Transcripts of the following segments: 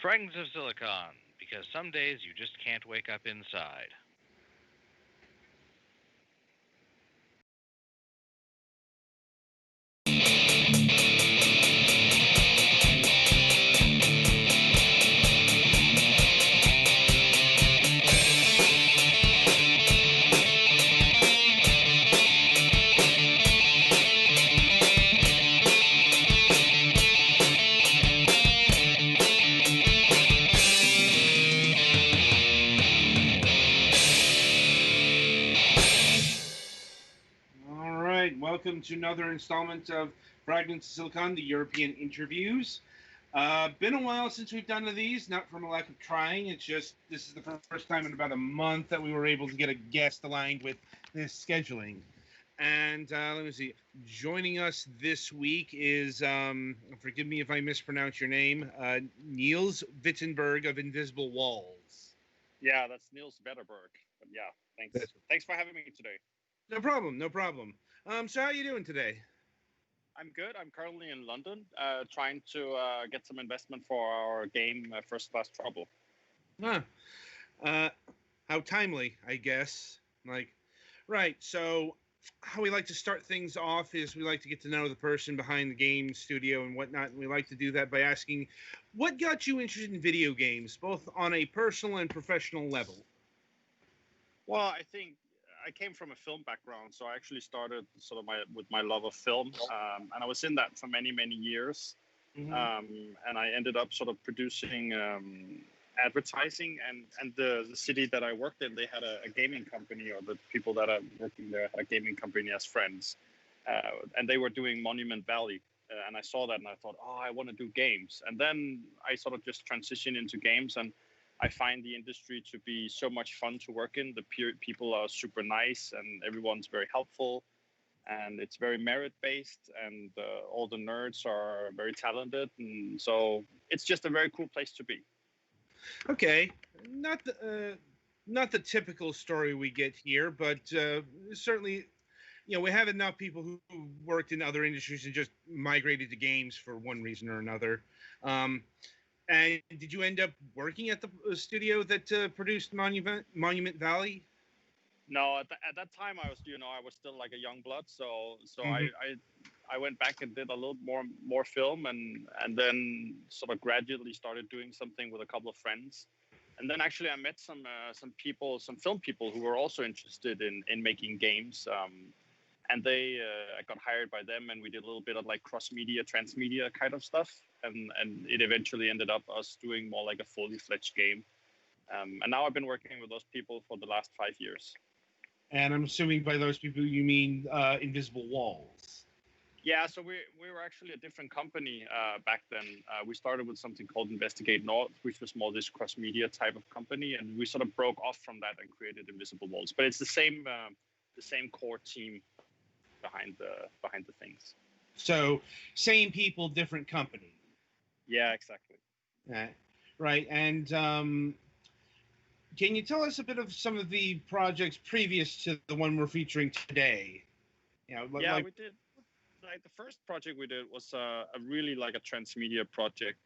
Fragments of Silicon, because some days you just can't wake up inside. All right, welcome to another installment of Fragments of Silicon, the European interviews. Been a while since we've done these, not from a lack of trying. It's just this is the first time in about a month that we were able to get a guest aligned with this scheduling. And let me see. Joining us this week is, forgive me if I mispronounce your name, Niels Wittenberg of Invisible Walls. Yeah, that's Niels Wetterberg. But yeah, thanks. Thanks for having me today. No problem, no problem. So how are you doing today? I'm good. I'm currently in London, trying to get some investment for our game, First Class Trouble. Huh. Uh, how timely, I guess. Right. So, how we like to start things off is we like to get to know the person behind the game studio and whatnot. And we like to do that by asking, what got you interested in video games, both on a personal and professional level? Well, I think I came from a film background, so I actually started sort of with my love of film, and I was in that for many, many years. And I ended up sort of producing advertising, and the city that I worked in, they had a gaming company, or the people that are working there had a gaming company as friends, and they were doing Monument Valley. And I saw that and I thought, oh, I want to do games. And then I sort of just transitioned into games, and I find the industry to be so much fun to work in. The people are super nice and everyone's very helpful, and it's very merit based, and all the nerds are very talented. And so it's just a very cool place to be. Okay, not the typical story we get here, but certainly, we have enough people who worked in other industries and just migrated to games for one reason or another. And did you end up working at the studio that produced Monument Valley? No, at that time I was still like a young blood, so I went back and did a little more film, and then sort of gradually started doing something with a couple of friends. And then actually I met some film people who were also interested in making games. And I got hired by them, and we did a little bit of like cross media, transmedia kind of stuff, and it eventually ended up us doing more like a fully fledged game. And now I've been working with those people for the last 5 years. And I'm assuming by those people you mean Invisible Walls. Yeah, so we were actually a different company back then. We started with something called Investigate North, which was more this cross media type of company, and we sort of broke off from that and created Invisible Walls. But it's the same core team behind the things. So same people, different company. Yeah, exactly. Right. And can you tell us a bit of some of the projects previous to the one we're featuring today? We did. Like the first project we did was a really like a transmedia project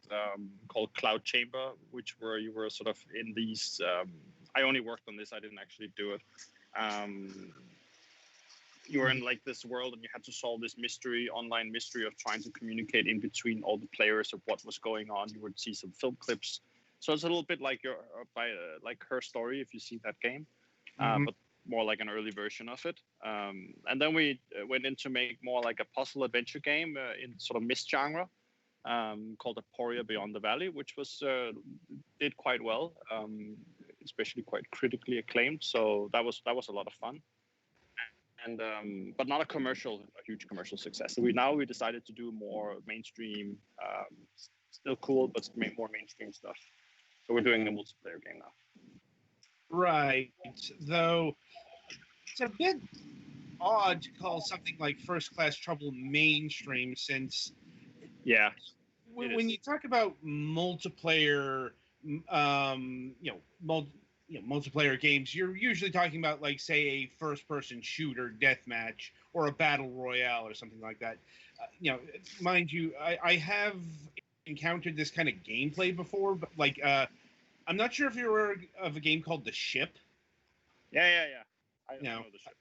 called Cloud Chamber, where you were sort of in these. I only worked on this. I didn't actually do it. You were in like this world, and you had to solve this online mystery of trying to communicate in between all the players of what was going on. You would see some film clips, so it's a little bit like like Her Story, if you see that game, but more like an early version of it. And then we went in to make more like a puzzle adventure game in sort of myst genre, called Aporia Beyond the Valley, which did quite well, especially quite critically acclaimed. So that was a lot of fun. And but not a huge commercial success. So we decided to do more mainstream, still cool, but more mainstream stuff. So we're doing a multiplayer game now. Right. Though it's a bit odd to call something like First Class Trouble mainstream, since when you talk about multiplayer, multiplayer games, you're usually talking about, like, say, a first-person shooter deathmatch or a battle royale or something like that. Mind you, I have encountered this kind of gameplay before, but like I'm not sure if you're aware of a game called The Ship. Yeah. I You know, know the ship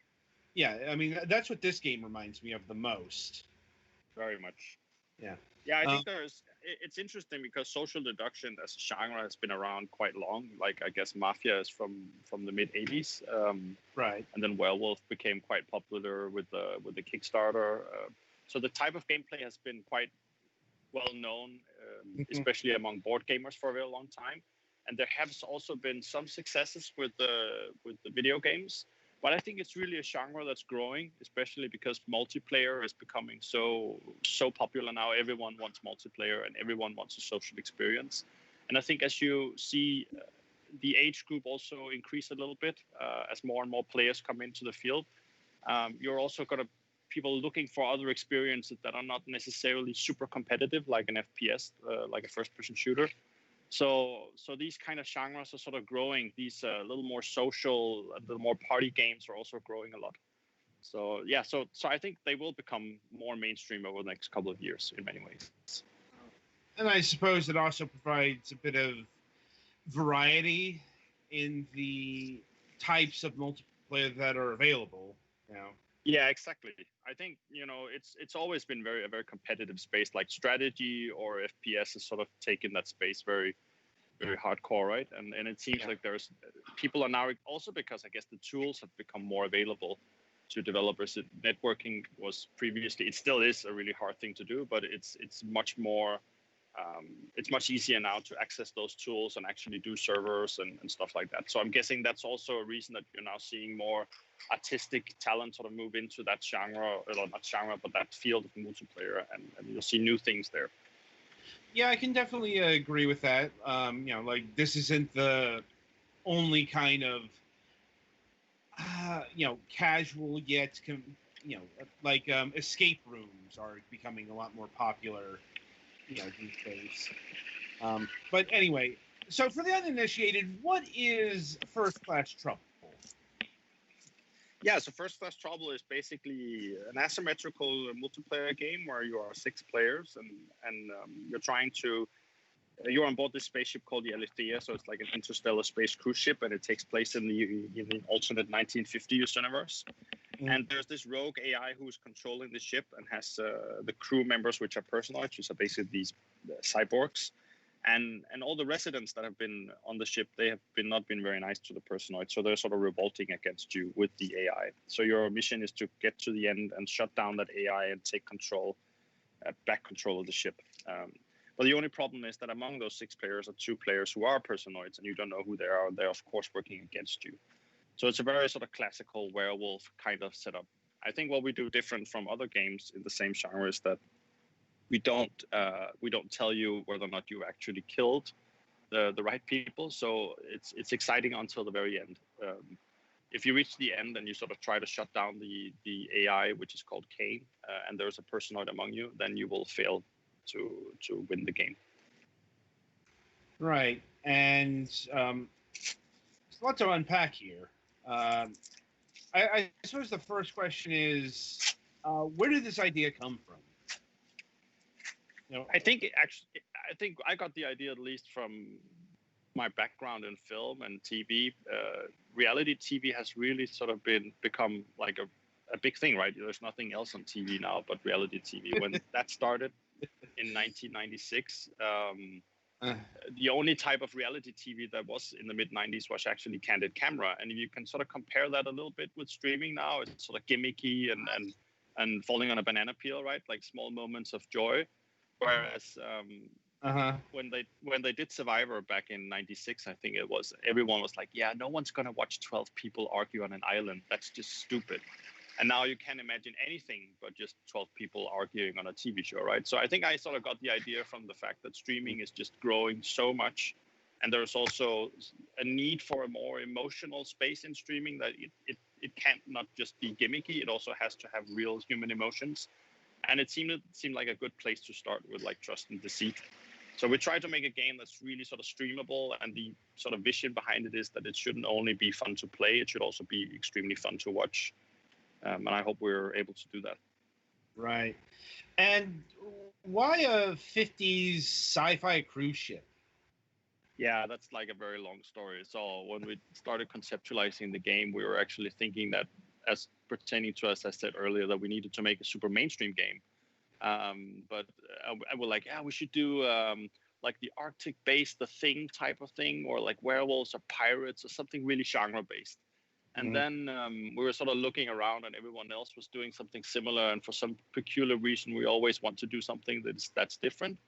yeah, I mean that's what this game reminds me of the most. very much. Yeah. Yeah, I think it's interesting because social deduction as a genre has been around quite long. Like I guess Mafia is from the mid '80s, Right. and then Werewolf became quite popular with the Kickstarter. So the type of gameplay has been quite well known, especially among board gamers for a very long time. And there has also been some successes with the video games. But I think it's really a genre that's growing, especially because multiplayer is becoming so popular now. Everyone wants multiplayer and everyone wants a social experience. And I think as you see the age group also increase a little bit as more and more players come into the field, you're also going to people looking for other experiences that are not necessarily super competitive, like an FPS, like a first-person shooter. So these kind of genres are sort of growing. These little more social, a little more party games are also growing a lot. So yeah, so I think they will become more mainstream over the next couple of years in many ways. And I suppose it also provides a bit of variety in the types of multiplayer that are available. You know. Yeah, exactly. I think it's always been a very competitive space. Like strategy or FPS has sort of taken that space very hardcore, right? And it seems like there's people are now also because I guess the tools have become more available to developers. Networking was previously, it still is a really hard thing to do, but it's much more. It's much easier now to access those tools and actually do servers and stuff like that. So I'm guessing that's also a reason that you're now seeing more artistic talent sort of move into that genre, or not genre, but that field of multiplayer, and you'll see new things there. Yeah, I can definitely agree with that. Like this isn't the only kind of casual yet like escape rooms are becoming a lot more popular these days. But anyway, so for the uninitiated, what is First Class Trouble? Yeah, so First Class Trouble is basically an asymmetrical multiplayer game where you are 6 players and you're on board this spaceship called the Alethea, so it's like an interstellar space cruise ship, and it takes place in the alternate 1950s universe. And there's this rogue AI who's controlling the ship and has the crew members, which are personoids, which are basically these cyborgs. And all the residents that have been on the ship, they have not been very nice to the personoids, so they're sort of revolting against you with the AI. So your mission is to get to the end and shut down that AI and take back control of the ship. But the only problem is that among those 6 players are 2 players who are personoids, and you don't know who they are. They're of course working against you. So it's a very sort of classical werewolf kind of setup. I think what we do different from other games in the same genre is that we don't tell you whether or not you actually killed the right people. So it's exciting until the very end. If you reach the end and you sort of try to shut down the AI, which is called Cain, and there's a personoid among you, then you will fail to win the game. Right, and there's a lot to unpack here. I suppose the first question is, where did this idea come from? I think I got the idea at least from my background in film and TV. Reality TV has really sort of become like a big thing, right? There's nothing else on TV now but reality TV. When that started in 1996, the only type of reality TV that was in the mid 90s was actually candid camera. And if you can sort of compare that a little bit with streaming now, it's sort of gimmicky and falling on a banana peel, right? Like small moments of joy. Whereas when they did Survivor back in '96, I think it was, everyone was like, yeah, no one's gonna watch 12 people argue on an island. That's just stupid. And now you can't imagine anything but just 12 people arguing on a TV show, right? So I think I sort of got the idea from the fact that streaming is just growing so much, and there's also a need for a more emotional space in streaming, that it can't not just be gimmicky. It also has to have real human emotions. And it seemed like a good place to start with, like Trust and Deceit. So we tried to make a game that's really sort of streamable, and the sort of vision behind it is that it shouldn't only be fun to play, it should also be extremely fun to watch. And I hope we're able to do that. Right. And Why a 50s sci-fi cruise ship? Yeah, that's like a very long story. So when we started conceptualizing the game, we were actually thinking that, as pertaining to, as I said earlier, that we needed to make a super mainstream game. But I was like, yeah, we should do like the Arctic based, the Thing type of thing, or like werewolves or pirates or something really genre based. And Mhm. then we were sort of looking around, and everyone else was doing something similar. And for some peculiar reason, we always want to do something that's different,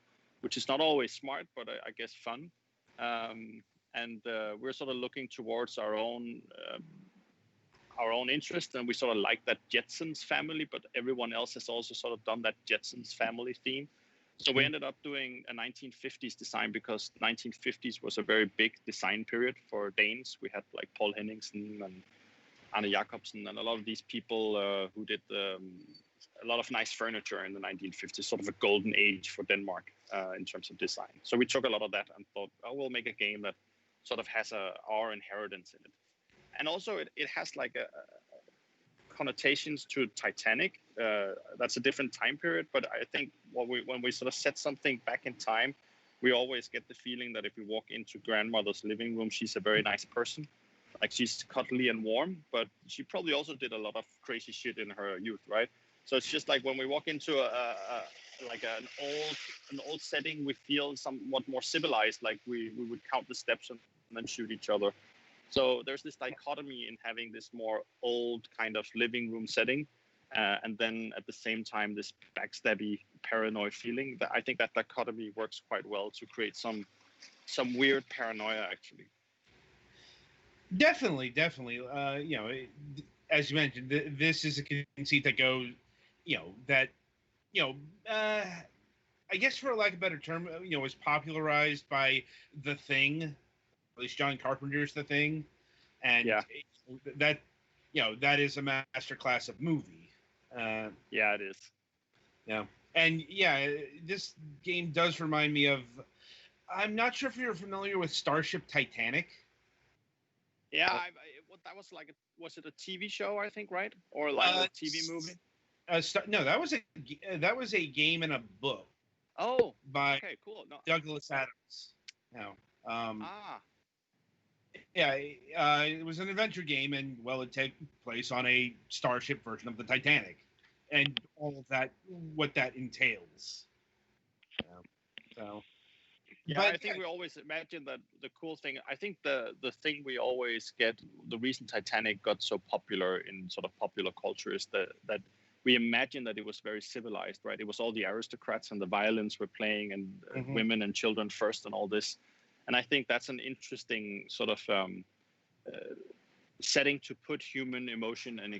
which is not always smart, but I guess fun. And we're sort of looking towards our own interest, and we sort of like that Jetsons family, but everyone else has also sort of done that Jetsons family theme. So we ended up doing a 1950s design because 1950s was a very big design period for Danes. We had like Paul Henningsen and Anne Jacobsen and a lot of these people who did a lot of nice furniture in the 1950s, sort of a golden age for Denmark in terms of design. So we took a lot of that and thought, oh, we'll make a game that sort of has our inheritance in it. And also it has like a connotations to Titanic. That's a different time period, but I think when we sort of set something back in time, we always get the feeling that if we walk into grandmother's living room, she's a very nice person. Like she's cuddly and warm, but she probably also did a lot of crazy shit in her youth, right? So it's just like when we walk into like an old setting, we feel somewhat more civilized, like we would count the steps and then shoot each other. So there's this dichotomy in having this more old kind of living room setting, and then at the same time this backstabby paranoid feeling. That I think that dichotomy works quite well to create some weird paranoia actually. Definitely, definitely. As you mentioned, this is a conceit that goes, that, you know, uh, I guess for lack of a better term, was popularized by The Thing, at least John Carpenter's The Thing, and Yeah, that, that is a masterclass of movie. Uh, yeah, it is. yeah, and yeah, this game does remind me of. I'm not sure if you're familiar with Starship Titanic. Yeah, what that was like? Was it a TV show? I think, right? Or like Uh, a TV movie? no, that was a game and a book Oh, by okay, cool. No, Douglas Adams. No, um, ah, yeah, it was an adventure game, and well, it took place on a starship version of the Titanic, and all of that, what that entails. Yeah. So, yeah, but I think we always imagine that the cool thing. I think the thing we always get, the reason Titanic got so popular in sort of popular culture is that we imagine that it was very civilized, right? It was all the aristocrats and the violins were playing, and mhm. women and children first, and all this. And I think that's an interesting sort of setting to put human emotion and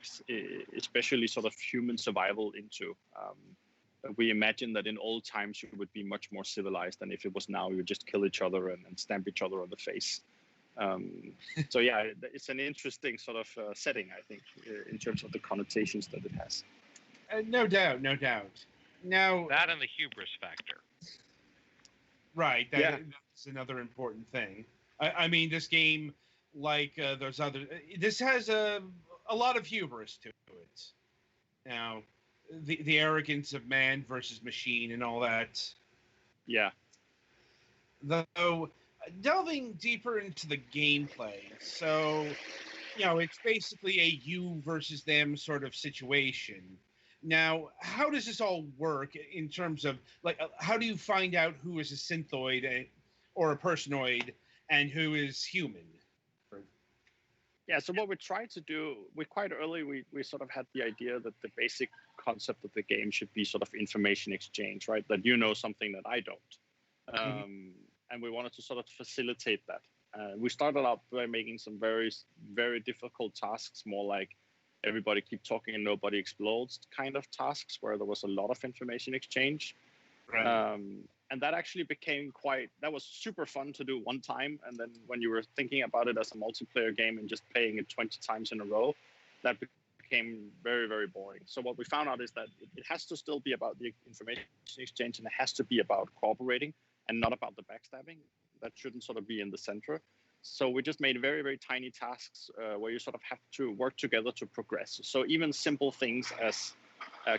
especially sort of human survival into. We imagine that in old times you would be much more civilized than if it was now you would just kill each other and stamp each other on the face. So yeah, it's an interesting sort of setting, I think, in terms of the connotations that it has. No doubt, no doubt. Now, That and the hubris factor. right, Yeah, that's another important thing. I mean, this game, like those other, this has a lot of hubris to it. Now, the arrogance of man versus machine and all that. yeah, Though, delving deeper into the gameplay, so it's basically a you versus them sort of situation. Now, how does this all work in terms of like how do you find out who is a synthoid or a personoid and who is human? yeah. So what we tried to do, we quite early we sort of had the idea that the basic concept of the game should be sort of information exchange, right? That you know something that I don't, Mhm. and we wanted to sort of facilitate that. We started out by making some very very difficult tasks, more like everybody keep talking and nobody explodes kind of tasks, where there was a lot of information exchange. Right. And that actually became that was super fun to do one time, and then when you were thinking about it as a multiplayer game and just playing it 20 times in a row, that became very very boring. So what we found out is that it has to still be about the information exchange, and it has to be about cooperating and not about the backstabbing. That shouldn't sort of be in the center. So we just made very very tiny tasks where you sort of have to work together to progress. So even simple things as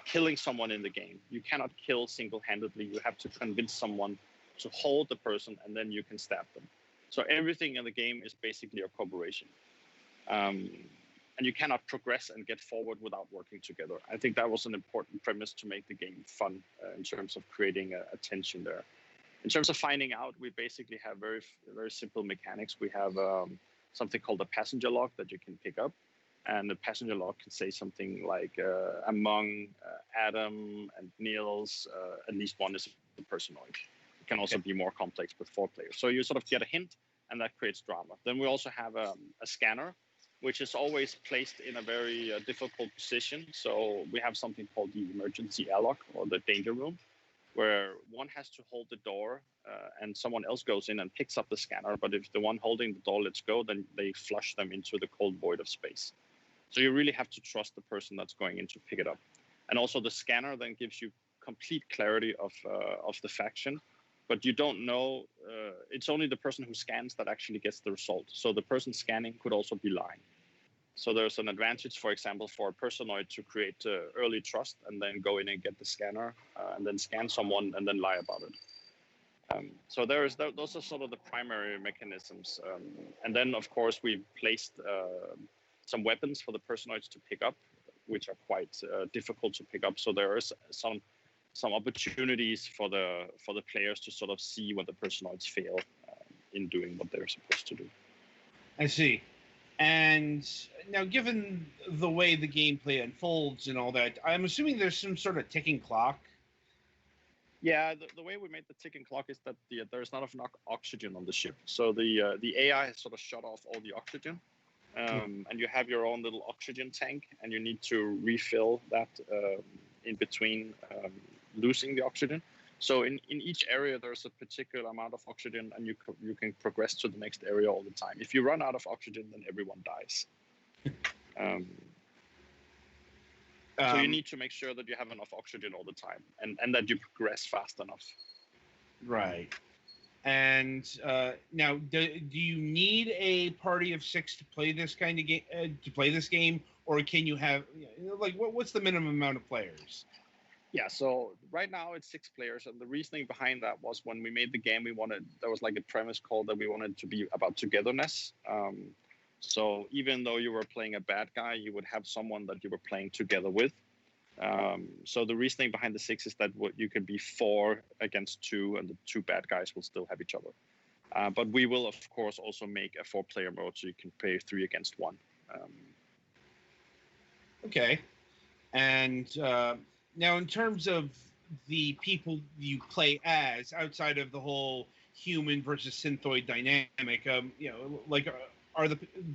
killing someone in the game. You cannot kill single-handedly. You have to convince someone to hold the person, and then you can stab them. So everything in the game is basically a corporation. And you cannot progress and get forward without working together. I think that was an important premise to make the game fun in terms of creating a tension there. In terms of finding out, we basically have very, very simple mechanics. We have something called a passenger log that you can pick up. And the passenger log can say something like, among Adam and Niels, at least one is a personoid. It can also be more complex with 4 players. So you sort of get a hint, and that creates drama. Then we also have a scanner, which is always placed in a very difficult position. So we have something called the emergency airlock, or the danger room, where one has to hold the door and someone else goes in and picks up the scanner. But if the one holding the door lets go, then they flush them into the cold void of space. So you really have to trust the person that's going in to pick it up. And also the scanner then gives you complete clarity of the faction, but you don't know, it's only the person who scans that actually gets the result. So the person scanning could also be lying. So there's an advantage, for example, for a personoid to create early trust and then go in and get the scanner and then scan someone and then lie about it. So those are sort of the primary mechanisms. And then, of course, we placed some weapons for the personoids to pick up, which are quite difficult to pick up. So there is some opportunities for the players to sort of see when the personoids fail in doing what they're supposed to do. I see. And now, given the way the gameplay unfolds and all that, I'm assuming there's some sort of ticking clock. Yeah, the way we made the ticking clock is that there's not enough oxygen on the ship. So the AI has sort of shut off all the oxygen. And you have your own little oxygen tank, and you need to refill that in between losing the oxygen. So in each area, there's a particular amount of oxygen, and you can progress to the next area all the time. If you run out of oxygen, then everyone dies. So you need to make sure that you have enough oxygen all the time, and that you progress fast enough. Right. And now, do you need a party of 6 to play this kind of game? Or can you have what's the minimum amount of players? Yeah, so right now it's 6 players, and the reasoning behind that was when we made the game, there was like a premise called that we wanted to be about togetherness. So even though you were playing a bad guy, you would have someone that you were playing together with. So the reasoning behind the 6 is that you can be 4 against 2, and the 2 bad guys will still have each other. But we will, of course, also make a 4-player mode, so you can play 3 against 1. Okay. And now, in terms of the people you play as, outside of the whole human versus synthoid dynamic, do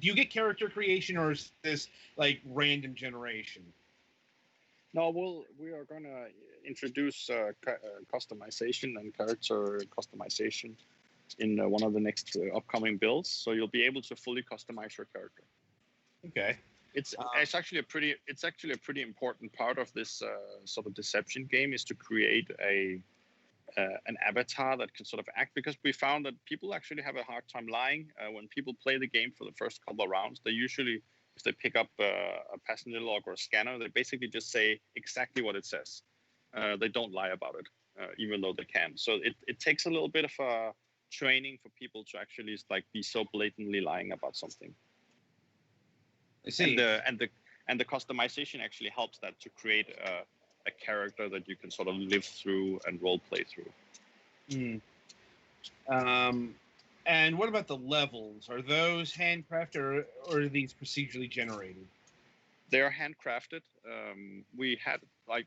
you get character creation, or is this like random generation? No, we are going to introduce customization and character customization in one of the next upcoming builds. So you'll be able to fully customize your character. Okay. It's actually a pretty important part of this sort of deception game, is to create an avatar that can sort of act, because we found that people actually have a hard time lying. When people play the game for the first couple of rounds, they usually, if they pick up a passenger log or a scanner, they basically just say exactly what it says. They don't lie about it, even though they can. So it takes a little bit of training for people to actually be so blatantly lying about something. I see. And the customization actually helps that to create a character that you can sort of live through and role play through. And what about the levels? Are those handcrafted, or are these procedurally generated? They're handcrafted. We had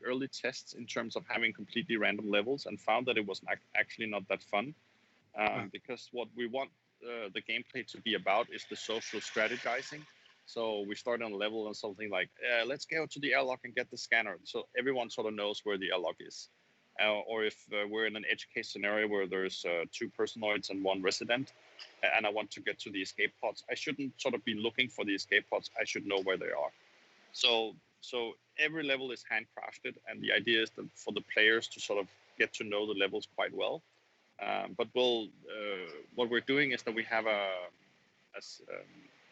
early tests in terms of having completely random levels, and found that it was actually not that fun, because what we want the gameplay to be about is the social strategizing. So we start on a level and something like, let's go to the airlock and get the scanner. So everyone sort of knows where the airlock is. Or if we're in an edge case scenario where there's 2 personoids and 1 resident, and I want to get to the escape pods, I shouldn't sort of be looking for the escape pods. I should know where they are. So every level is handcrafted, and the idea is that for the players to sort of get to know the levels quite well. But what we're doing is that we have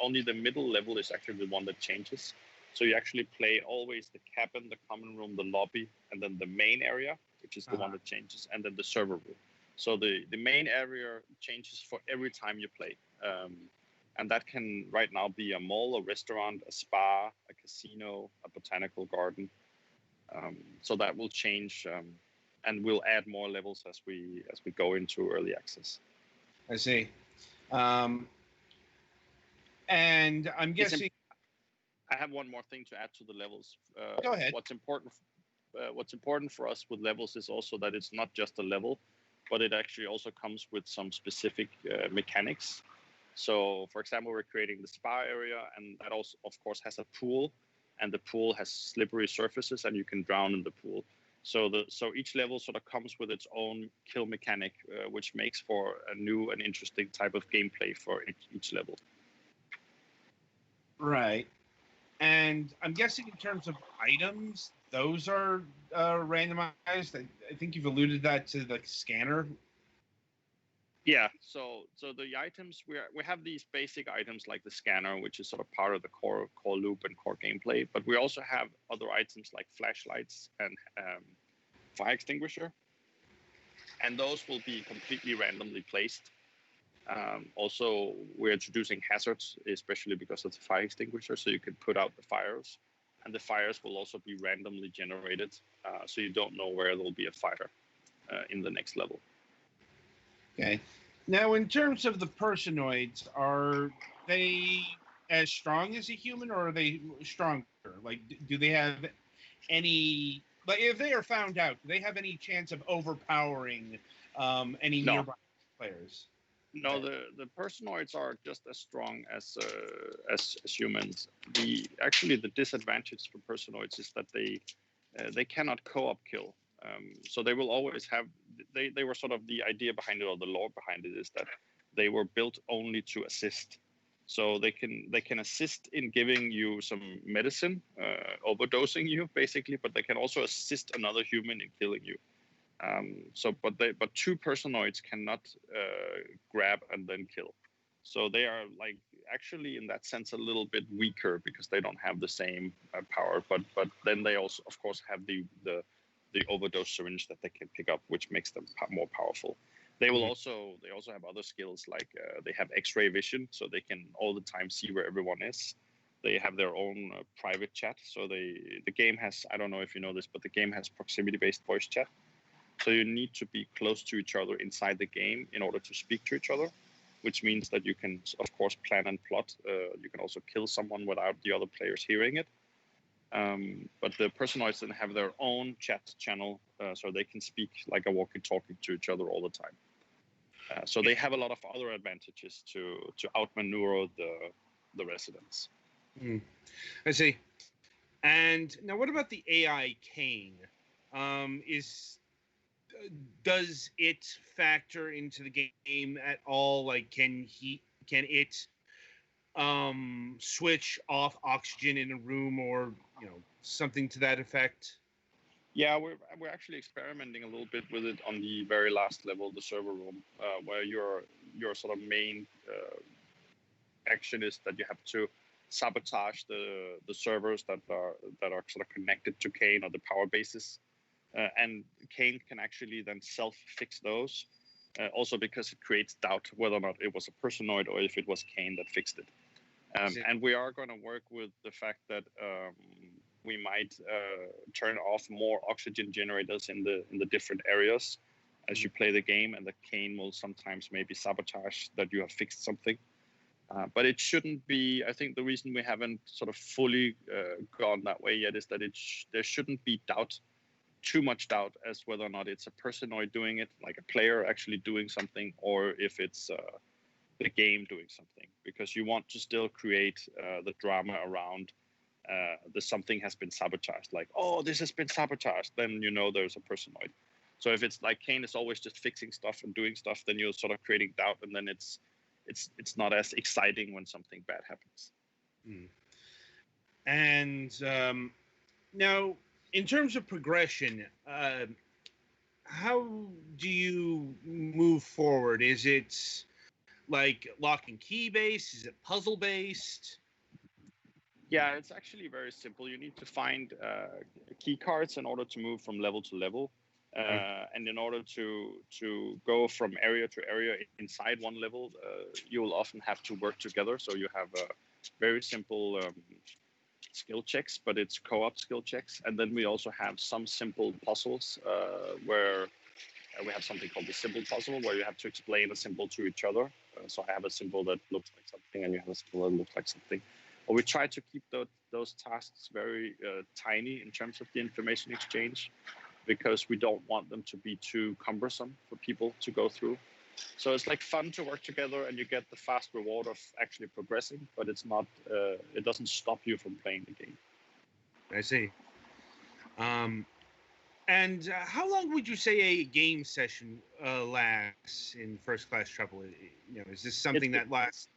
only the middle level is actually the one that changes. So you actually play always the cabin, the common room, the lobby, and then the main area, which is the one that changes, and then the server room. So the main area changes for every time you play. And that can right now be a mall, a restaurant, a spa, a casino, a botanical garden. So that will change, and we'll add more levels as we go into early access. I see. And I'm guessing. I have one more thing to add to the levels. Go ahead. What's important for us with levels is also that it's not just a level, but it actually also comes with some specific mechanics. So, for example, we're creating the spa area, and that also, of course, has a pool, and the pool has slippery surfaces, and you can drown in the pool. So each level sort of comes with its own kill mechanic, which makes for a new and interesting type of gameplay for each level. Right. And I'm guessing in terms of items, those are randomized. I think you've alluded that to the scanner. Yeah. So the items we have these basic items like the scanner, which is sort of part of the core loop and core gameplay. But we also have other items like flashlights and fire extinguisher, and those will be completely randomly placed. Also, we're introducing hazards, especially because of the fire extinguisher, so you can put out the fires, and the fires will also be randomly generated, so you don't know where there'll be a fire in the next level. Okay. Now, in terms of the personoids, are they as strong as a human, or are they stronger? Like, do they have any? Like, if they are found out, do they have any chance of overpowering any nearby players? No, the personoids are just as strong as humans. The disadvantage for personoids is that they cannot co-op kill. So they will always have. They were sort of the idea behind it, or the lore behind it, is that they were built only to assist. So they can assist in giving you some medicine, overdosing you basically, but they can also assist another human in killing you. But two personoids cannot grab and then kill. So they are like actually in that sense a little bit weaker because they don't have the same power. But then they also of course have the overdose syringe that they can pick up, which makes them more powerful. They will also have other skills like they have X-ray vision, so they can all the time see where everyone is. They have their own private chat. So the game has, I don't know if you know this, but the game has proximity-based voice chat. So you need to be close to each other inside the game in order to speak to each other, which means that you can, of course, plan and plot. You can also kill someone without the other players hearing it. But the personoids then have their own chat channel, so they can speak like a walkie-talkie to each other all the time. So they have a lot of other advantages to outmaneuver the residents. I see. And now, what about the AI Kane? Does it factor into the game at all? Like, can it switch off oxygen in a room, or something to that effect? Yeah, we're actually experimenting a little bit with it on the very last level, the server room, where your sort of main action is that you have to sabotage the servers that are sort of connected to Kane or the power bases, and Kane can actually then self-fix those. Also because it creates doubt whether or not it was a personoid or if it was Kane that fixed it. And we are going to work with the fact that we might turn off more oxygen generators in the different areas as you play the game, and the Kane will sometimes maybe sabotage that you have fixed something. But it shouldn't be. I think the reason we haven't sort of fully gone that way yet is that there shouldn't be too much doubt as whether or not it's a personoid doing it, like a player actually doing something, or if it's the game doing something, because you want to still create the drama around something has been sabotaged, like, oh, this has been sabotaged, then there's a personoid. So if it's like Kane is always just fixing stuff and doing stuff, then you're sort of creating doubt, and then it's not as exciting when something bad happens. And now, in terms of progression, how do you move forward? Is it like lock and key based? Is it puzzle based? Yeah, it's actually very simple. You need to find key cards in order to move from level to level, and in order to go from area to area inside one level, you will often have to work together. So you have very simple skill checks, but it's co-op skill checks, and then we also have some simple puzzles where we have something called the symbol puzzle, where you have to explain a symbol to each other. So I have a symbol that looks like something, and you have a symbol that looks like something. But we try to keep those tasks very tiny in terms of the information exchange, because we don't want them to be too cumbersome for people to go through. So it's like fun to work together, and you get the fast reward of actually progressing, but it's not. It doesn't stop you from playing the game. I see. And how long would you say a game session lasts in First Class Trouble? Is this something that lasts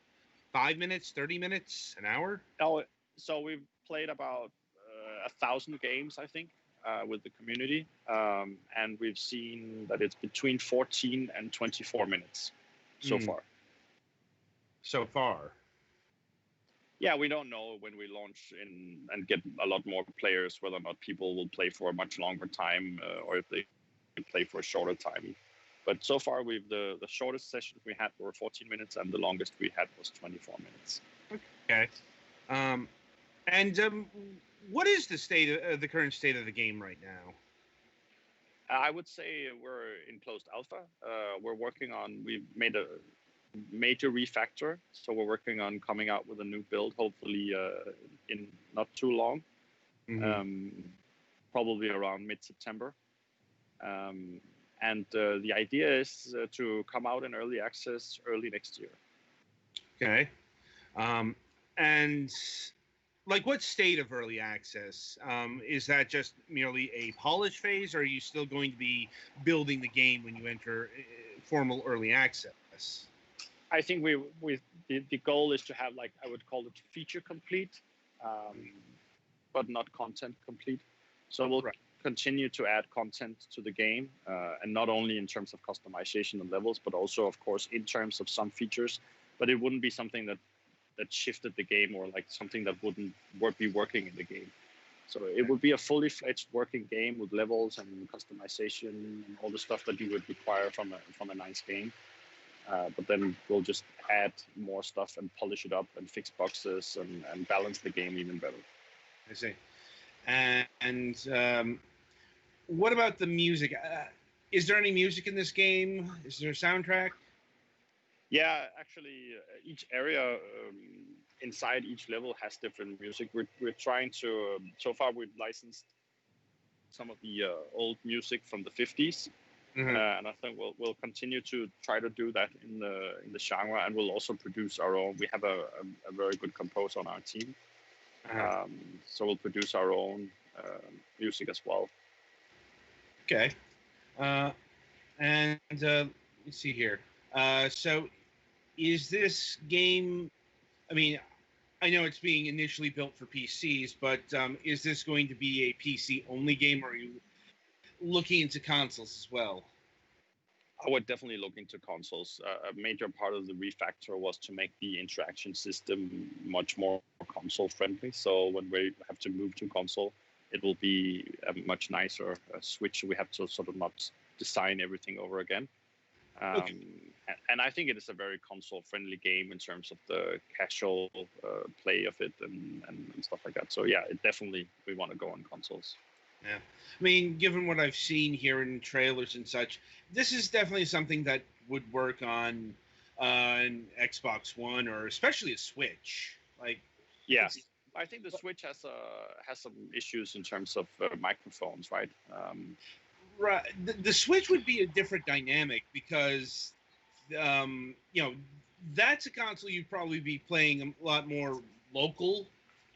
5 minutes, 30 minutes, an hour? Oh, so we've played about 1,000 games, I think, with the community, and we've seen that it's between 14 and 24 minutes so far. So far. Yeah, we don't know when we launch and get a lot more players whether or not people will play for a much longer time or if they play for a shorter time. But so far, the shortest sessions we had were 14 minutes, and the longest we had was 24 minutes. Okay. And what is the current state of the game right now? I would say we're in closed alpha. We've made a major refactor, so we're working on coming out with a new build, hopefully in not too long, probably around mid-September. And the idea is to come out in early access early next year. Okay. And like, what state of early access? Is that just merely a polish phase, or are you still going to be building the game when you enter formal early access? I think the goal is to have, like, I would call it feature complete, but not content complete. So we'll continue to add content to the game, and not only in terms of customization and levels, but also, of course, in terms of some features. But it wouldn't be something that shifted the game, or like something that wouldn't be working in the game. So it would be a fully fledged working game with levels and customization and all the stuff that you would require from a nice game. But then we'll just add more stuff and polish it up and fix boxes and balance the game even better. I see. And what about the music? Is there any music in this game? Is there a soundtrack? Yeah, actually, each area inside each level has different music. We're trying to. So far, we've licensed some of the old music from the 50s. And I think we'll continue to try to do that in the genre, and we'll also produce our own. We have a very good composer on our team, so we'll produce our own music as well. Okay, and let's see here. So, is this game? I mean, I know it's being initially built for PCs, but is this going to be a PC-only game, or are you looking into consoles as well? I would definitely look into consoles. A major part of the refactor was to make the interaction system much more console friendly. So when we have to move to console, it will be a much nicer switch. We have to sort of not design everything over again. And I think it is a very console friendly game in terms of the casual play of it and stuff like that. So yeah, we want to go on consoles. Yeah, I mean, given what I've seen here in trailers and such, this is definitely something that would work on an Xbox One, or especially a Switch. Like, yeah, I think the Switch has some issues in terms of microphones, right? Right. The Switch would be a different dynamic because, that's a console you'd probably be playing a lot more local.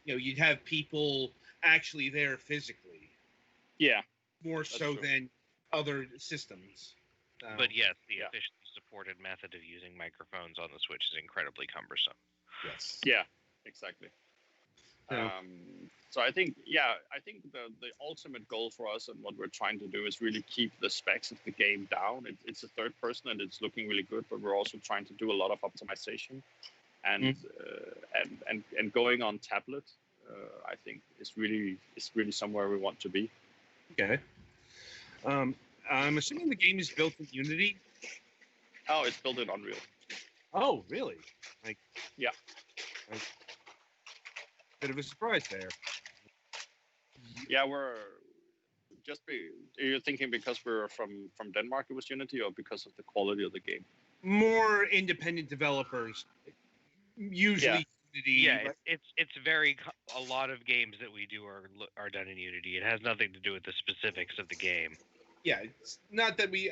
You'd have people actually there physically. Yeah. More so than other systems. But yes, the officially supported method of using microphones on the Switch is incredibly cumbersome. Yes. Yeah, exactly. So I think the ultimate goal for us and what we're trying to do is really keep the specs of the game down. It's a third person and it's looking really good, but we're also trying to do a lot of optimization and going on tablet I think is really somewhere we want to be. Okay. I'm assuming the game is built in Unity. Oh, it's built in Unreal. Oh, really? Like, yeah. Like, bit of a surprise there. Yeah, we're just. You're thinking because we're from Denmark, it was Unity, or because of the quality of the game? More independent developers, usually Unity. Yeah, it's very a lot of games that we do are done in Unity. It has nothing to do with the specifics of the game. Yeah, it's not that we,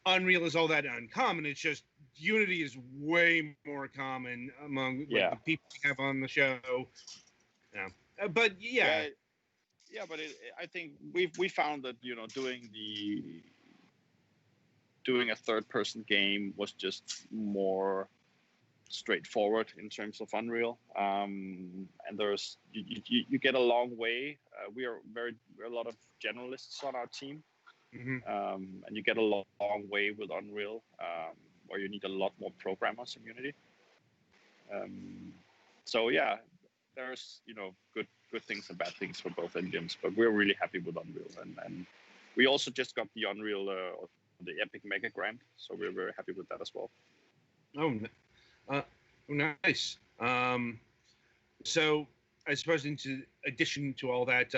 Unreal is all that uncommon. It's just Unity is way more common among the people we have on the show. Yeah, but yeah. Yeah, but I think we found that doing a third-person game was just more straightforward in terms of Unreal, and there's you get a long way. We're a lot of generalists on our team, and you get a long way with Unreal, where you need a lot more programmers in Unity. So yeah, there's good things and bad things for both engines, but we're really happy with Unreal, and we also just got the Unreal the Epic Mega Grant, so we're very happy with that as well. Nice. So I suppose in addition to all that,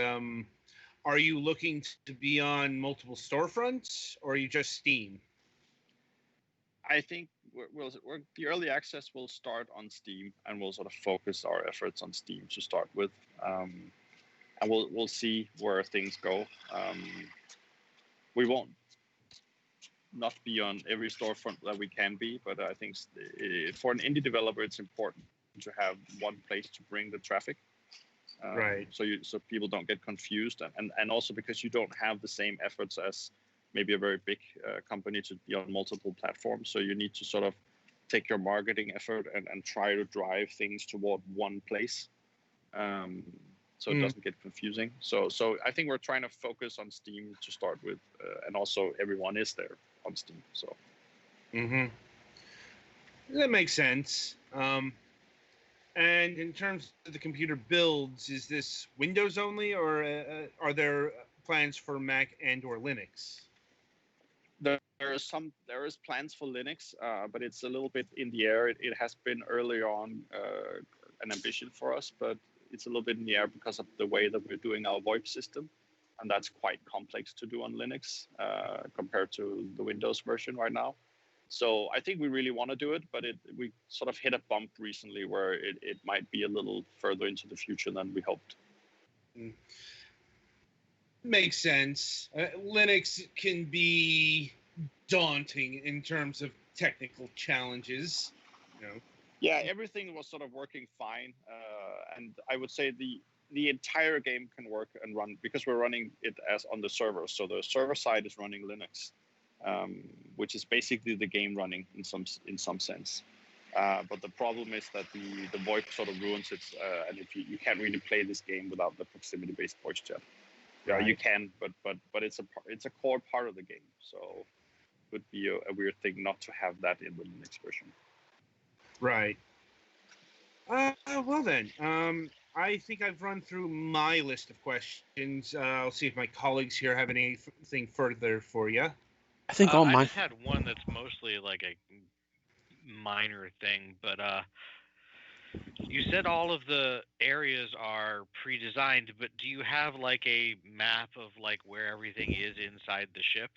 are you looking to be on multiple storefronts, or are you just Steam? I think the early access will start on Steam, and we'll sort of focus our efforts on Steam to start with, and we'll see where things go. We won't not be on every storefront that we can be, but I think for an indie developer, it's important to have one place to bring the traffic, right? So people don't get confused, and also because you don't have the same efforts as maybe a very big company to be on multiple platforms. So you need to sort of take your marketing effort and try to drive things toward one place, so it doesn't get confusing. So I think we're trying to focus on Steam to start with, and also everyone is there on Steam. So that makes sense. And in terms of the computer builds, is this Windows only, or are there plans for Mac and or Linux? There is plans for Linux, but it's a little bit in the air. It has been earlier on an ambition for us, but it's a little bit in the air because of the way that we're doing our VoIP system, and that's quite complex to do on Linux compared to the Windows version right now. So I think we really want to do it, but we sort of hit a bump recently where it might be a little further into the future than we hoped. Makes sense. Linux can be daunting in terms of technical challenges. Yeah, everything was sort of working fine, and I would say the entire game can work and run because we're running it as on the server. So the server side is running Linux, which is basically the game running in some sense. But the problem is that the VoIP sort of ruins it, and if you can't really play this game without the proximity-based voice chat. Yeah, you can, but it's a core part of the game, so it would be a weird thing not to have that in the Linux version. Right. Well then, I think I've run through my list of questions. I'll see if my colleagues here have anything further for you. I think all I just had one that's mostly like a minor thing, but you said all of the areas are pre-designed, but do you have like a map of like where everything is inside the ship?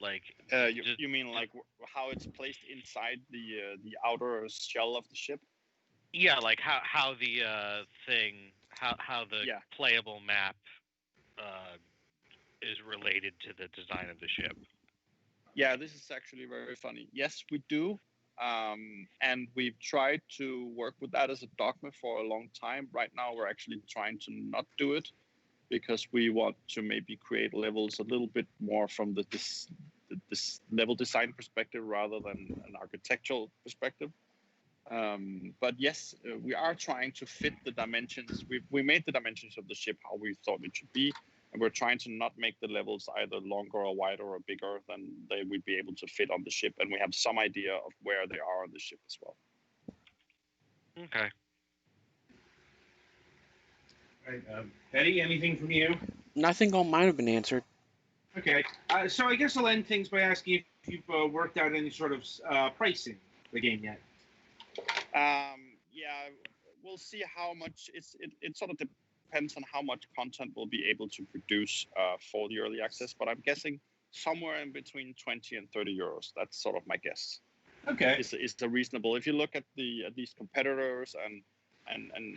Like you mean like how it's placed inside the outer shell of the ship? Yeah, like how the how the playable map is related to the design of the ship. Yeah, this is actually very funny. Yes, we do. And we've tried to work with that as a dogma for a long time. Right now, we're actually trying to not do it because we want to maybe create levels a little bit more from this level design perspective rather than an architectural perspective. But yes, we are trying to fit the dimensions. We made the dimensions of the ship how we thought it should be, and we're trying to not make the levels either longer or wider or bigger than they would be able to fit on the ship. And we have some idea of where they are on the ship as well. Okay. Right. Eddie, anything from you? I think all mine have been answered. Okay. So I guess I'll end things by asking if you've worked out any sort of pricing for the game yet. Yeah, we'll see how much it sort of depends on how much content we'll be able to produce for the early access. But I'm guessing somewhere in between 20 and 30 euros. That's sort of my guess. Okay. Is the reasonable? If you look at these competitors and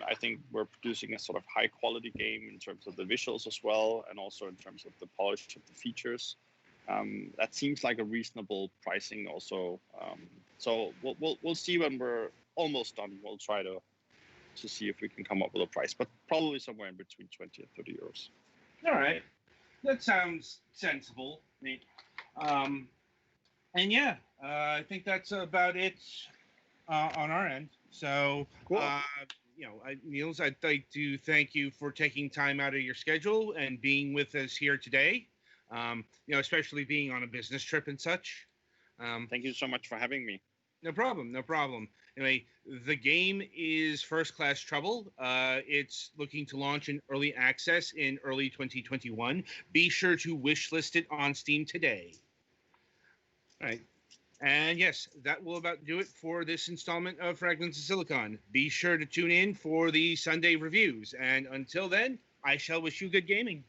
I think we're producing a sort of high quality game in terms of the visuals as well, and also in terms of the polish of the features. That seems like a reasonable pricing also. So we'll see when we're almost done. We'll try to see if we can come up with a price, but probably somewhere in between 20 and 30 euros. All right. That sounds sensible. And yeah, I think that's about it on our end. So, Cool. Niels, I'd like to thank you for taking time out of your schedule and being with us here today. Especially being on a business trip and such. Thank you so much for having me. No problem. Anyway, the game is First Class Trouble. It's looking to launch in early access in early 2021. Be sure to wishlist it on Steam today. All right. And yes, that will about do it for this installment of Fragments of Silicon. Be sure to tune in for the Sunday reviews. And until then, I shall wish you good gaming.